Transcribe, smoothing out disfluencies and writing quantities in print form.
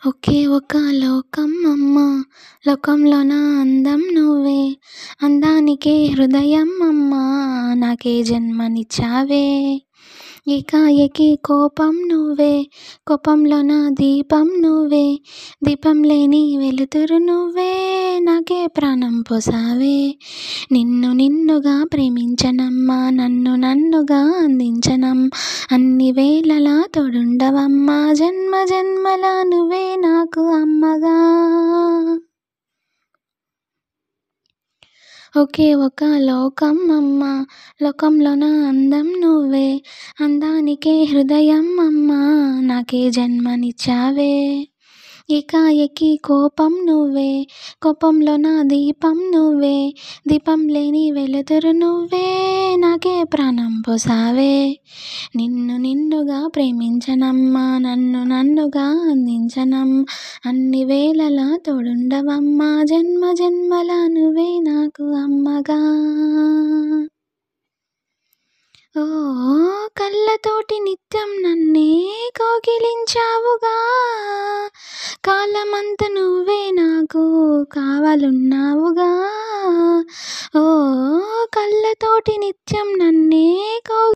ఒకే ఒక లోకం అమ్మ, లోకంలోన అందం నువ్వే, అందానికే హృదయం అమ్మ, నాకే జన్మనిచ్చావే. ఏకాఏకి కోపం నువ్వే, కోపంలోన దీపం నువ్వే, దీపం లేని వెలుతురు నువ్వే, నాకే ప్రాణం పోసావే. నిన్నుగా ప్రేమించనమ్మా, నన్నుగా అందించనమ్మా, అన్ని వేళలా తోడుండవమ్మా, జన్మ జన్మలా నువ్వే నాకు అమ్మగా. ఒకే ఒక లోకం అమ్మ, లోకంలోన అందం నువ్వే, అందానికే హృదయం అమ్మ, నాకే జన్మనిచ్చావే. ఏకాఏకి కోపం నువ్వే, కోపంలోన దీపం నువ్వే, దీపం లేని వెలుతురు నువ్వే, నాకే ప్రాణం పోసావే. నిన్నుగా ప్రేమించనమ్మా, నన్నుగా అందించనమ్మా, అన్ని వేళలా తోడుండవమ్మా, జన్మ జన్మలా నువ్వే నాకు అమ్మగా. ఓ కళ్ళతోటి నిత్యం నన్నే కౌగిలించావుగా, కాలమంత నువ్వే నాకు కావాలున్నావుగా. ఓ కళ్ళతోటి నిత్యం నన్నే